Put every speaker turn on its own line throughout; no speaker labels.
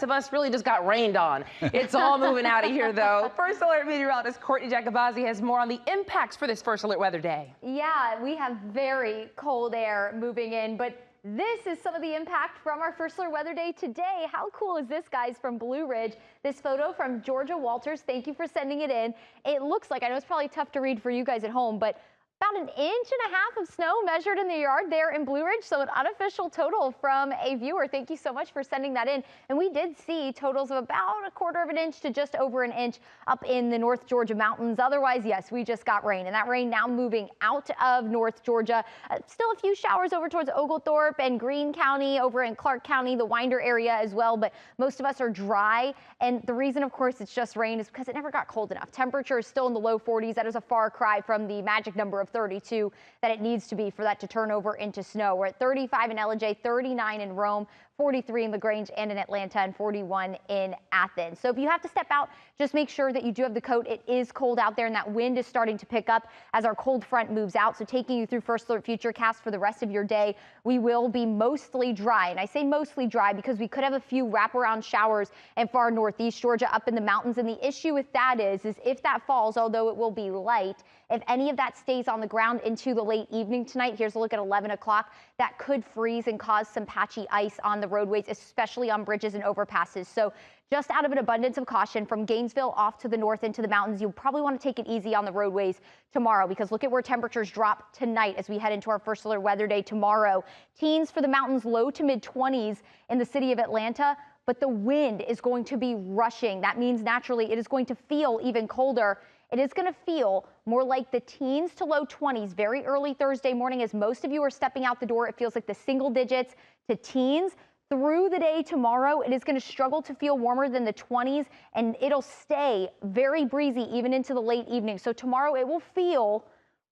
of us really just got rained on. It's all moving out of here, though. First Alert meteorologist Courtney Jacobazzi has more on the impacts for this First Alert Weather Day.
Yeah, we have very cold air moving in, but this is some of the impact from our First Alert Weather Day today. How cool is this, guys, from Blue Ridge? This photo from Georgia Walters. Thank you for sending it in. It looks like, I know it's probably tough to read for you guys at home, but about 1.5 inches of snow measured in the yard there in Blue Ridge. So an unofficial total from a viewer. Thank you so much for sending that in. And we did see totals of about 1/4 inch to just over 1 inch up in the North Georgia mountains. Otherwise, yes, we just got rain, and that rain now moving out of North Georgia. Still a few showers over towards Oglethorpe and Greene County, over in Clark County, the Winder area as well. But most of us are dry. And the reason, of course, it's just rain is because it never got cold enough. Temperature is still in the low 40s. That is a far cry from the magic number of 32 that it needs to be for that to turn over into snow. We're at 35 in Ellijay, 39 in Rome, 43 in LaGrange and in Atlanta, and 41 in Athens. So if you have to step out, just make sure that you do have the coat. It is cold out there, and that wind is starting to pick up as our cold front moves out. So taking you through First Alert Futurecast for the rest of your day, we will be mostly dry. And I say mostly dry because we could have a few wraparound showers in far northeast Georgia up in the mountains. And the issue with that is if that falls, although it will be light, if any of that stays on the ground into the late evening tonight, here's a look at 11 o'clock, that could freeze and cause some patchy ice on the roadways, especially on bridges and overpasses. So just out of an abundance of caution, from Gainesville off to the north into the mountains, you'll probably want to take it easy on the roadways tomorrow, because look at where temperatures drop tonight as we head into our First Alert Weather Day tomorrow. Teens for the mountains, low to mid 20s in the city of Atlanta, but the wind is going to be rushing. That means naturally it is going to feel even colder. It is going to feel more like the teens to low 20s very early Thursday morning. As most of you are stepping out the door, it feels like the single digits to teens. Through the day tomorrow, it is going to struggle to feel warmer than the 20s, and it'll stay very breezy even into the late evening. So tomorrow it will feel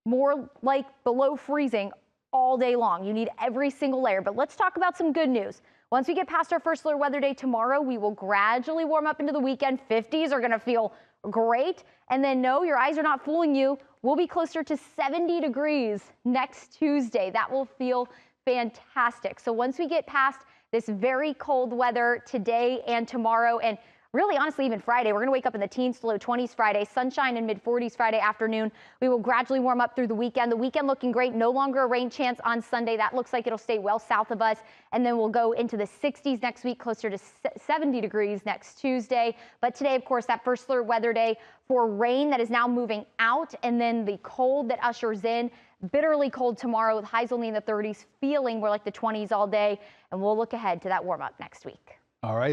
more like below freezing all day long. You need every single layer. But let's talk about some good news. Once we get past our First Alert Weather Day tomorrow, we will gradually warm up into the weekend. 50s are going to feel great. And then no, your eyes are not fooling you. We'll be closer to 70 degrees next Tuesday. That will feel fantastic. So once we get past this very cold weather today and tomorrow, and really, honestly, even Friday, we're going to wake up in the teens to low 20s Friday, sunshine in mid 40s Friday afternoon. We will gradually warm up through the weekend. The weekend looking great. No longer a rain chance on Sunday. That looks like it'll stay well south of us. And then we'll go into the 60s next week, closer to 70 degrees next Tuesday. But today, of course, that First Alert Weather Day for rain that is now moving out, and then the cold that ushers in. Bitterly cold tomorrow with highs only in the 30s, feeling more like the 20s all day. And we'll look ahead to that warm up next week.
All right.